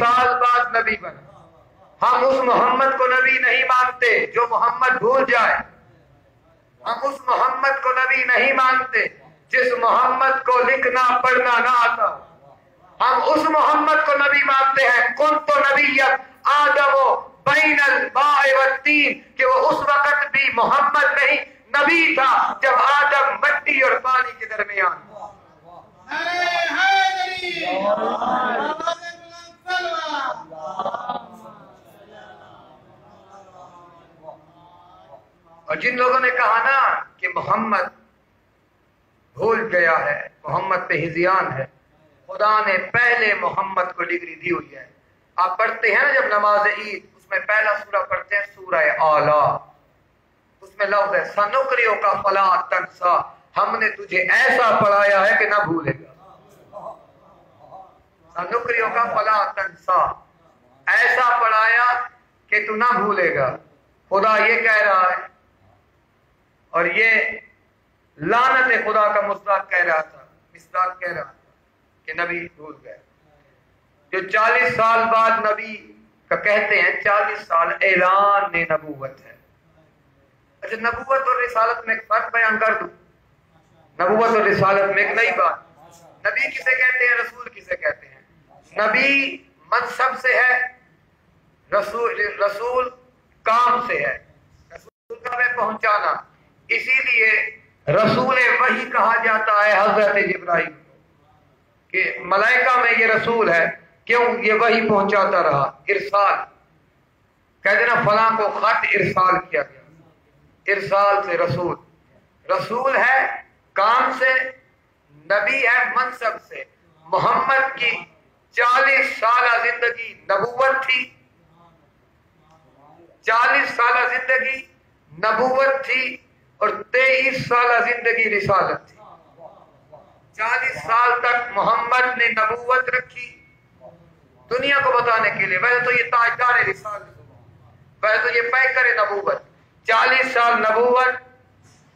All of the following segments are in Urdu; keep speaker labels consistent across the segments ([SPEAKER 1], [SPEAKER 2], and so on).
[SPEAKER 1] سال بعد نبی بنا. ہم اس محمد کو نبی نہیں مانتے جو محمد بھول جائے. ہم اس محمد کو نبی نہیں مانتے جس محمد کو لکھنا پڑھنا نہ آتا. ہم اس محمد کو نبی مانتے ہیں کنت نبیت آدم بین الماء والطین، کہ وہ اس وقت بھی محمد نہیں نبی تھا جب آدم مٹی اور پانی کے درمیان. اور جن لوگوں نے کہا نا کہ محمد بھول گیا ہے، محمد پہ ہذیان ہے، خدا نے پہلے محمد کو ڈگری دی ہوئی ہے. آپ پڑھتے ہیں نا جب نماز عید، اس میں پہلا سورہ پڑھتے ہیں سورہ اعلیٰ، اس میں لفظ ہے سنقرئک کا فلا تنسیٰ، ہم نے تجھے ایسا پڑھایا ہے کہ نہ بھولے گا. سنقرئک کا فلا تنسیٰ، ایسا پڑھایا کہ تو نہ بھولے گا. خدا یہ کہہ رہا ہے، اور یہ لعنت خدا کا مصداق کہہ رہا تھا، مصداق کہہ رہا تھا کہ نبی بھول گئے. جو 40 سال بعد نبی کا کہتے ہیں، 40 سال اعلان نبوت ہے. اچھا، نبوت اور رسالت میں ایک فرق بیان کر دوں. نبوت اور رسالت میں ایک نئی بات. نبی کسے کہتے ہیں، رسول کسے کہتے ہیں؟ نبی منصب سے ہے، رسول کام سے ہے. رسول کا میں پہنچانا، اسی لیے رسول وحی کہا جاتا ہے حضرت جبرائیل کہ ملائکہ میں یہ رسول ہے. کیوں؟ یہ وحی پہنچاتا رہا. ارسال کہہ دینا فلاں کو خط ارسال کیا گیا. ارسال سے رسول، رسول ہے کام سے، نبی ہے منصب سے. محمد کی 40 سالہ زندگی نبوت تھی، 40 سالہ زندگی نبوت تھی، اور 23 سالہ زندگی رسالت تھی. 40 سال تک محمد نے نبوت رکھی دنیا کو بتانے کے لیے. ویسے تو یہ تاجدار رسالت، ویسے تو یہ پیکر نبوت. 40 سال نبوت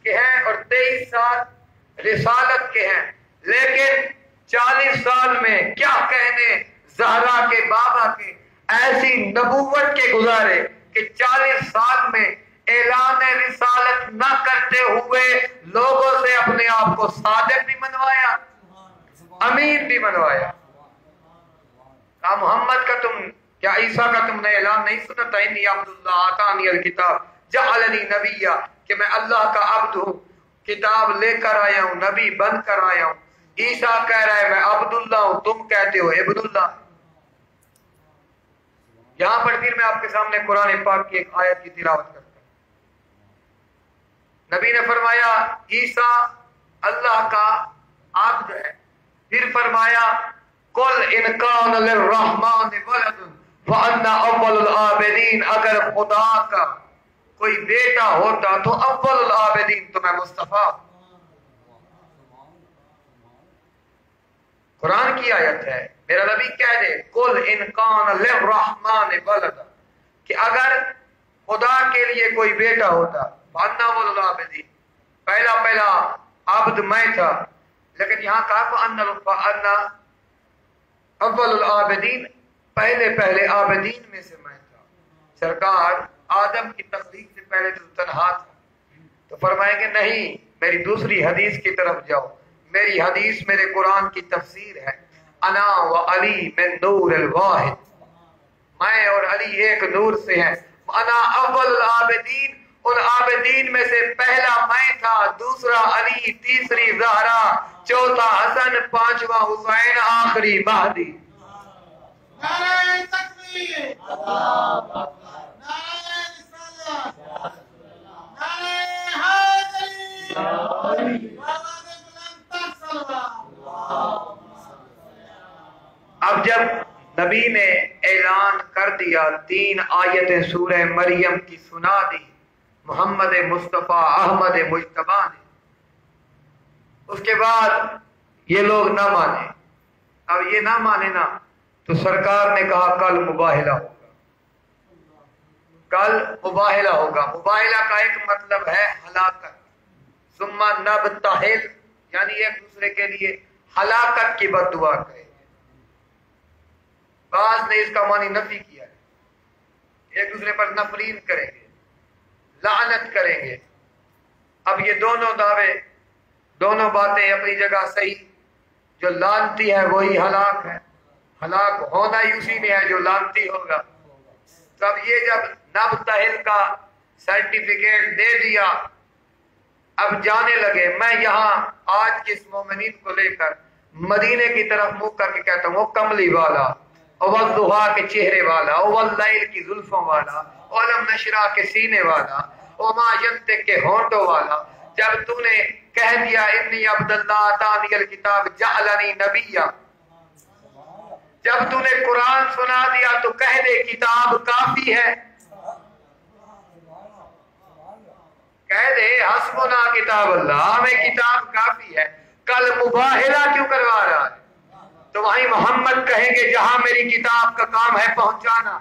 [SPEAKER 1] کے ہیں اور 23 سال رسالت کے ہیں. لیکن 40 سال میں کیا کہنے زہرا کے بابا کے ایسی نبوت کے گزارے کہ 40 سال میں اعلان رسالت نہ کرتے ہوئے لوگوں سے اپنے آپ کو صادق بھی منوایا، امین بھی منوایا. کہا محمد کا کیا عیسیٰ کا تم نے اعلان نہیں سنا تھا؟ انی عبداللہ آتانی الکتاب جعلنی نبیہ، کہ میں اللہ کا عبد ہوں، کتاب لے کر آیا ہوں، نبی بن کر آیا ہوں. عیسیٰ کہہ رہا ہے میں عبداللہ ہوں، تم کہتے ہو عبداللہ. یہاں پر پھر میں آپ کے سامنے قرآن پاک کی ایک آیت کی تلاوت کرتا ہوں. نبی نے فرمایا عیسیٰ اللہ کا عبد ہے. پھر فرمایا قل ان کان للرحمن ولد فانا اول العابدین، اگر خدا کا کوئی بیٹا ہوتا تو اول العابدین تو میں مصطفیٰ. قرآن کی آیت ہے، میرا نبی کہہ دے قل ان کان للرحمن ولد، کہ اگر خدا کے لیے کوئی بیٹا ہوتا فانا اول العابدین، پہلا عبد میں تھا. لیکن یہاں کہا فانا اول العابدین، پہلے عابدین میں سے میں تھا. سرکار آدم کی تخلیق سے پہلے تو تنہا تھا. تو فرمائیں گے نہیں، میری دوسری حدیث کی طرف جاؤ. میری حدیث میرے قرآن کی تفسیر ہے. انا و علی من نور الواحد، میں اور علی ایک نور سے ہیں. انا اول العابدین، ان عابدین میں سے پہلا میں تھا، دوسرا علی، تیسری زہرا، چوتھا حسن، پانچواں حسین، آخری مہدی.
[SPEAKER 2] نعرہ تکبیر، نعرہ رسالت، نعرہ حیدری،
[SPEAKER 1] اب جب نبی نے اعلان کر دیا، 3 آیتیں سورہ مریم کی سنا دی محمد مصطفیٰ احمد مجتبیٰ نے، اس کے بعد یہ لوگ نہ مانے. اب یہ نہ مانے نا تو سرکار نے کہا کل مباہلہ ہوگا، کل مباہلہ ہوگا. مباہلہ کا ایک مطلب ہے ہلاکت. ثم نبتہل یعنی ایک دوسرے کے لیے ہلاکت کی بد دعا کرے. بعض نے اس کا معنی نفی کیا ہے، ایک دوسرے پر نفرین کریں گے، لعنت کریں گے۔ اب یہ دونوں دعوے، دونوں باتیں اپنی جگہ صحیح، جو لانتی ہے وہی ہلاک ہے، ہلاک ہونا ہی اسی میں ہے جو لانتی ہوگا۔ تب یہ جب نبتہل کا سرٹیفکیٹ دے دیا، اب جانے لگے۔ میں یہاں آج کے اس مومنین کو لے کر مدینے کی طرف منہ کر کے کہتا ہوں، وہ کملی والا، اول ضحیٰ کے چہرے والا، اول لیل کی زلفوں والا، اولم نشرہ کے سینے والا، وما ینطق کے ہونٹوں والا، جب تو نے کہہ دیا انی عبداللہ آتانی الکتاب جعلنی نبیہ، جب تو نے قرآن سنا دیا تو کہہ دے کتاب کافی ہے، کہہ دے حسبنا کتاب اللہ، ہمیں کتاب کافی ہے۔ کل مباہلہ کیوں کروا رہا ہے؟ تو وہیں محمد کہیں گے جہاں میری کتاب کا کام ہے پہنچانا،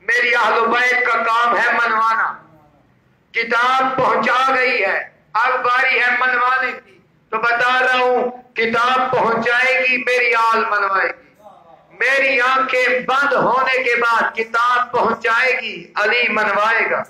[SPEAKER 1] میری اہل بیت کا کام ہے منوانا، کتاب پہنچا گئی ہے، اب باری ہے منوانے کی، تو بتا رہا ہوں کتاب پہنچائے گی، میری آل منوائے گی، میری آنکھیں بند ہونے کے بعد کتاب پہنچائے گی، علی منوائے گا،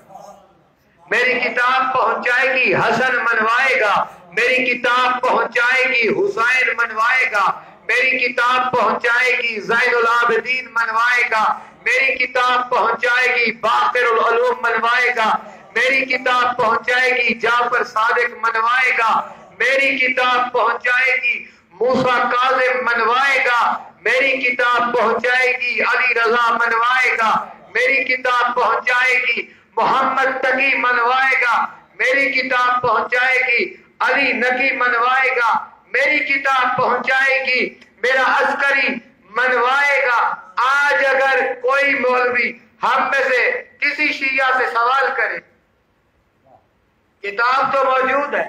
[SPEAKER 1] میری کتاب پہنچائے گی، حسن منوائے گا، میری کتاب پہنچائے گی، حسین منوائے گا، میری کتاب پہنچائے گی، زین العابدین منوائے گا، میری کتاب پہنچائے گی، باقر العلوم منوائے گا، میری کتاب پہنچائے گی، جعفر صادق منوائے گا، میری کتاب پہنچائے گی، موسیٰ کاظم منوائے گا، میری کتاب پہنچائے گی، علی رضا منوائے گا، میری کتاب پہنچائے گی، محمد تقی منوائے گا، میری کتاب پہنچائے گی، علی نقی منوائے گا، میری کتاب پہنچائے گی، میرا عسکری منوائے گا۔ آج اگر کوئی مولوی ہم میں سے کسی شیعہ سے سوال کرے، کتاب تو موجود ہے،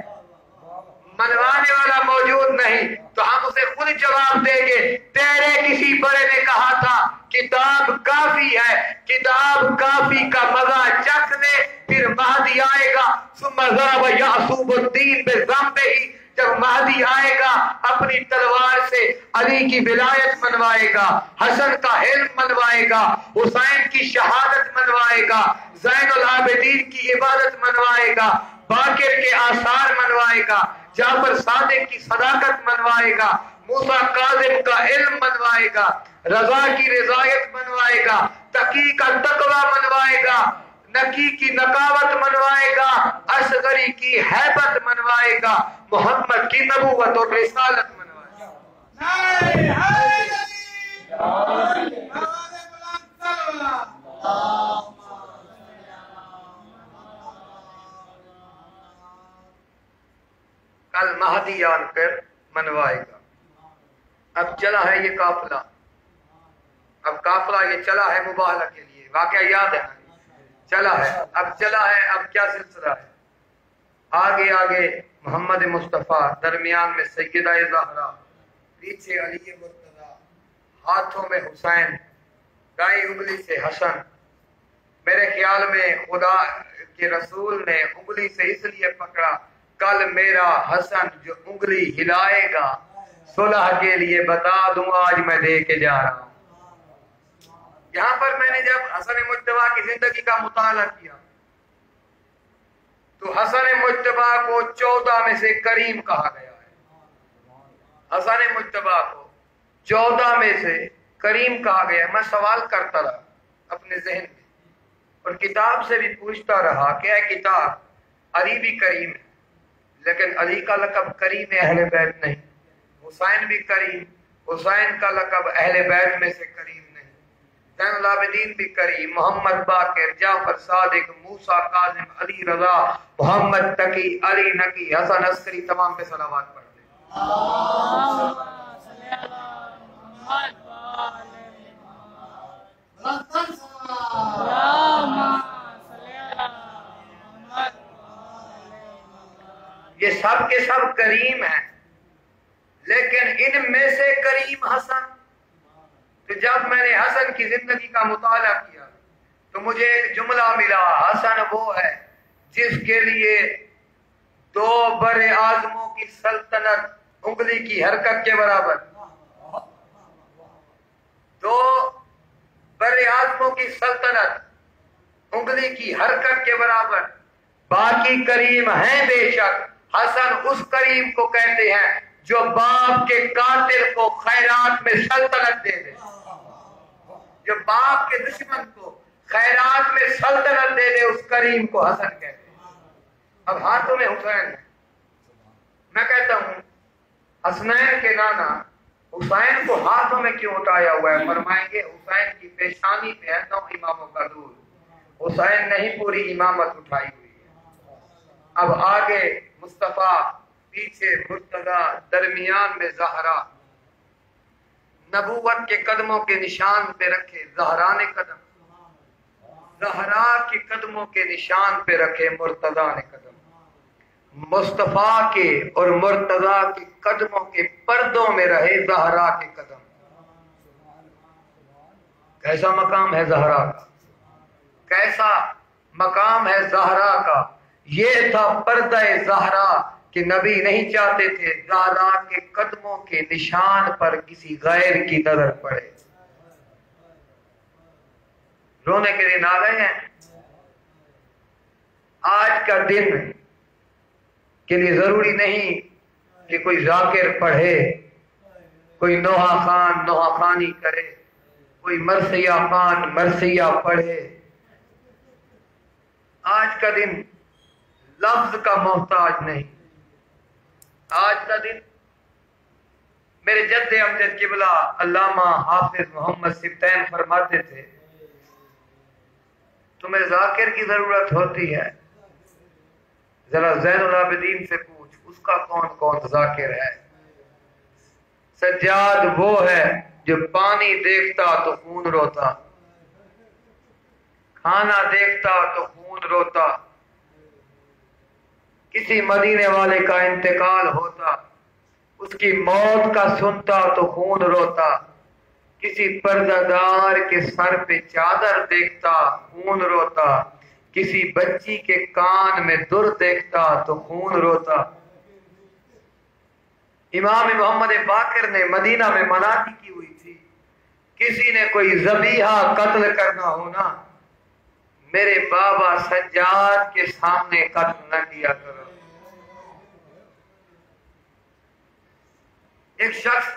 [SPEAKER 1] منوانے والا موجود نہیں، تو ہم اسے خود جواب دیں گے، تیرے کسی بڑے نے کہا تھا کتاب کافی ہے، کتاب کافی کا مزہ چکھ لے، پھر مہدی آئے گا، ثم ضرب یعصوب الدین بذنبہ، جب مہدی آئے گا اپنی تلوار سے علی کی ولایت منوائے گا، حسن کا علم منوائے گا، حسین کی شہادت منوائے گا، زین العابدین کی عبادت منوائے گا، باقر کے آثار منوائے گا، جعفر صادق کی صداقت منوائے گا، موسیٰ کاظم کا علم منوائے گا، رضا کی رضایت منوائے گا، تقی کا تقوی منوائے گا، نقی کی نقاوت منوائے گا، اصغری کی حیبت منوائے گا، محمد کی نبوت اور رسالت منوائے گا۔
[SPEAKER 2] نعرہ حیدری، نعرہ بلند صلوات۔
[SPEAKER 1] کل مہدی آن کر منوائے گا۔ اب چلا ہے یہ قافلہ، اب قافلہ یہ چلا ہے مباہلہ کے لیے، واقعہ یاد ہے، چلا ہے، اب چلا ہے، اب کیا سلسلہ ہے؟ آگے آگے محمد مصطفیٰ، درمیان میں سیدہ زہرا، پیچھے علی مرتضیٰ، ہاتھوں میں حسین، دائیں انگلی سے حسن۔ میرے خیال میں خدا کے رسول نے انگلی سے اس لیے پکڑا، کل میرا حسن جو انگلی ہلائے گا صلح کے لیے بتا دوں آج میں دے کے جا رہا ہوں۔ یہاں پر میں نے جب حسن مجتبیٰ کی زندگی کا مطالعہ کیا تو حسن مجتبیٰ کو 14 میں سے کریم کہا گیا ہے، حسن مجتبیٰ کو 14 میں سے کریم کہا گیا ہے۔ میں سوال کرتا رہا اپنے ذہن میں اور کتاب سے بھی پوچھتا رہا کہ اے کتاب، علی بھی کریم ہے لیکن علی کا لقب کریم اہل بیت نہیں، حسین بھی کریم، حسین کا لقب اہل بیت میں سے کریم نہیں، زین العابدین بھی کریم، محمد باقر، جعفر صادق، موسیٰ کاظم، علی رضا، محمد تقی، علی نقی، حسن عسکری، تمام پہ صلوات پڑھ دیں۔ یہ سب کے سب کریم ہیں لیکن ان میں سے کریم حسن۔ تو جب میں نے حسن کی زندگی کا مطالعہ کیا تو مجھے ایک جملہ ملا، حسن وہ ہے جس کے لیے 2 بر اعظموں کی سلطنت انگلی کی حرکت کے برابر، 2 کی سلطنت انگلی کی حرکت کے برابر، باقی کریم ہیں بے شک، حسن اس کریم کو کہتے ہیں جو باپ کے قاتل کو خیرات میں سلطنت دے دے، جو باپ کے دشمن کو خیرات میں سلطنت دے دے، اس کریم کو حسن کہتے ہیں۔ اب ہاتھوں میں حسین ہے، میں کہتا ہوں حسنین کے نانا حسین کو ہاتھوں میں کیوں اٹھایا ہوا ہے؟ فرمائیں گے حسین کی پیشانی پہ ہے 9 اماموں کا دودھ، حسین نہیں پوری امامت اٹھائی ہوئی ہے۔ اب آگے مصطفیٰ، پیچھے مرتضیٰ، درمیان میں زہرا، نبوت کے قدموں کے نشان پہ رکھے زہرا نے قدم، زہرا کے قدموں کے نشان پہ رکھے مرتضیٰ نے قدم، مصطفیٰ کے اور مرتضیٰ کے قدموں کے پردوں میں رہے زہرا کے قدم۔ کیسا مقام ہے زہرا کا، کیسا مقام ہے زہرا کا۔ یہ تھا پردہ زہرا کہ نبی نہیں چاہتے تھے زہرا کے قدموں کے نشان پر کسی غیر کی نظر پڑے۔ رونے کے دن آ گئے ہیں۔ آج کا دن کے لیے ضروری نہیں کہ کوئی ذاکر پڑھے، کوئی نوحہ خان نوحہ خانی کرے، کوئی مرثیہ خان مرثیہ پڑھے۔ آج کا دن لفظ کا محتاج نہیں۔ آج کا دن میرے جد امجد قبلہ علامہ حافظ محمد سبطین فرماتے تھے تمہیں ذاکر کی ضرورت ہوتی ہے، ذرا زین العابدین سے پوچھ اس کا کون کون ذاکر ہے۔ سجاد وہ ہے جو پانی دیکھتا تو خون روتا، کھانا دیکھتا تو خون روتا، کسی مدینے والے کا انتقال ہوتا اس کی موت کا سنتا تو خون روتا، کسی پردہ دار کے سر پہ چادر دیکھتا خون روتا، کسی بچی کے کان میں در دیکھتا تو خون روتا۔ امام محمد باقر نے مدینہ میں مناتی کی ہوئی تھی کسی نے کوئی ذبیحہ قتل کرنا ہونا میرے بابا سجاد کے سامنے قتل نہ کیا کرو۔ ایک شخص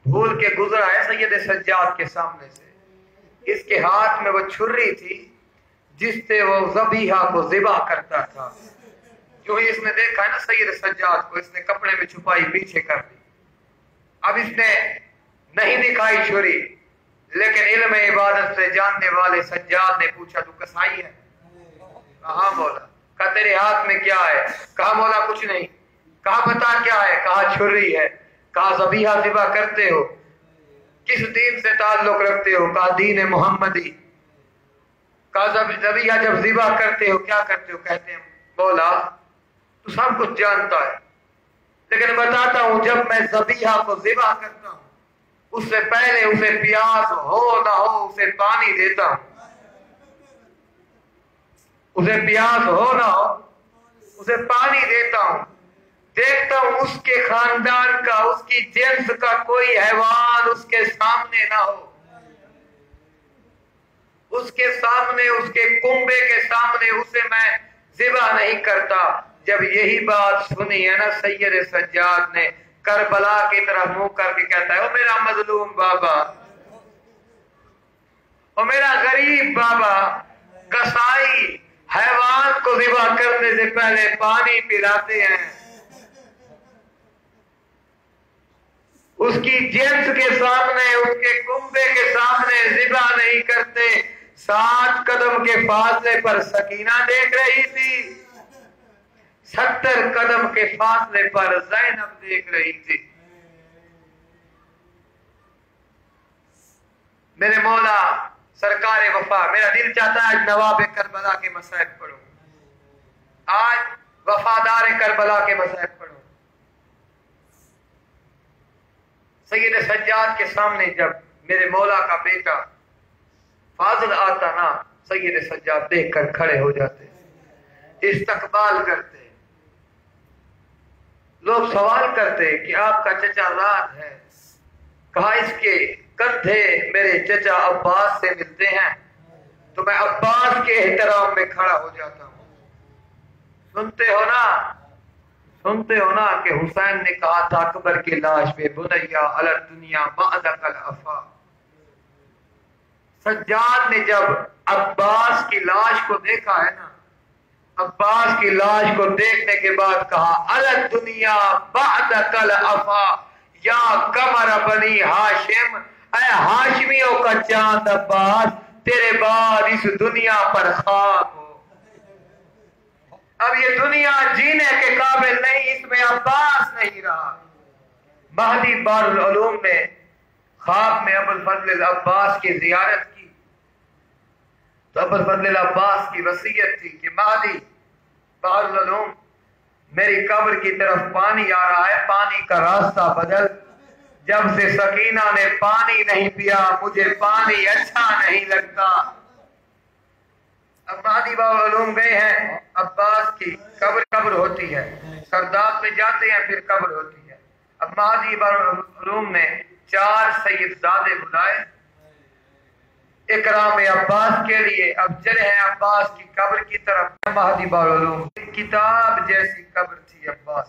[SPEAKER 1] بھول کے گزرا ہے سید سجاد کے سامنے سے، اس کے ہاتھ میں وہ چھری تھی جس سے وہ ذبیحہ کو ذبح کرتا تھا۔ جو ہی اس نے دیکھا ہے نا سید سجاد کو، اس نے کپڑے میں چھپائی پیچھے کر دی۔ اب اس نے نہیں دکھائی چھری، لیکن علم عبادت سے جاننے والے سجاد نے پوچھا تو کسائی ہے؟ کہا مولا۔ کہا تیرے ہاتھ میں کیا ہے؟ کہا مولا کچھ نہیں۔ کہا بتا کیا ہے؟ کہا چھری ہے۔ کہا ذبیحہ ذبح کرتے ہو؟ کس دین سے تعلق رکھتے ہو؟ کہا دین محمدی۔ کہا ذبیحہ جب ذبح کرتے ہو کیا کرتے ہو؟ کہتے ہیں مولا تو سب کچھ جانتا ہے، لیکن بتاتا ہوں جب میں ذبیحہ کو ذبح کرتا ہوں اس سے پہلے اسے پیاس ہو نہ ہو اسے پانی دیتا ہوں، اسے پیاس ہو نہ ہو اسے پانی دیتا ہوں، دیکھتا ہوں اس کے خاندان کا اس کی جنس کا کوئی حیوان اس کے سامنے نہ ہو، اس کے سامنے اس کے کنبے کے سامنے اسے میں ذبح نہیں کرتا۔ جب یہی بات سنی ہے نا سید سجاد نے کربلا کی طرف منہ کر کے کہتا ہے او میرا مظلوم بابا، او میرا غریب بابا، کسائی حیوان کو ذبح کرنے سے پہلے پانی پلاتے ہیں، اس کی جنس کے سامنے اس کے کنبے کے سامنے ذبح نہیں کرتے۔ 7 قدم کے فاصلے پر سکینہ دیکھ رہی تھی، 70 قدم کے فاصلے پر زینب دیکھ رہی تھی۔ میرے مولا سرکار وفا، میرا دل چاہتا ہے آج نواب کربلا کے مصائب پڑھوں، آج وفادار کربلا کے مصائب پڑھوں۔ سید سجاد کے سامنے جب میرے مولا کا بیٹا فاضل آتا نا، سید سجاد دیکھ کر کھڑے ہو جاتے، استقبال کرتے، لوگ سوال کرتے کہ آپ کا چچا رات ہے، کہا اس کے کندھے میرے چچا عباس سے ملتے ہیں تو میں عباس کے احترام میں کھڑا ہو جاتا ہوں۔ سنتے ہو نا کہ حسین نے کہا تھا اکبر کی لاش پہ بنیا علی الدنیا بعدک الافا۔ سجاد نے جب عباس کی لاش کو دیکھا ہے نا، عباس کی لاش کو دیکھنے کے بعد کہا علی الدنیا بعدک الافا یا قمر بنی ہاشم، اے ہاشمیوں کا چاند عباس تیرے بعد اس دنیا پر خاک ہو۔ اب یہ دنیا جینے کے قابل نہیں، اس میں عباس نہیں رہا۔ مہدی بار العلوم نے خواب میں ابو الفضل العباس کی زیارت کی تو ابو الفضل العباس کی وصیت تھی کہ مہدی بار العلوم میری قبر کی طرف پانی آ رہا ہے، پانی کا راستہ بدل۔ جب سے سکینہ نے پانی نہیں پیا مجھے پانی اچھا نہیں لگتا۔ اب مہدی بار العلوم گئے ہیں، عباس کی قبر ہوتی ہے، سرداب میں جاتے ہیں پھر قبر ہوتی ہے۔ اب مہدی بار العلوم نے 4 سید زادے بلائے اکرام عباس کے لیے۔ اب چلے ہیں عباس کی قبر کی طرف۔ مہدی بار العلوم کتاب جیسی قبر تھی عباس۔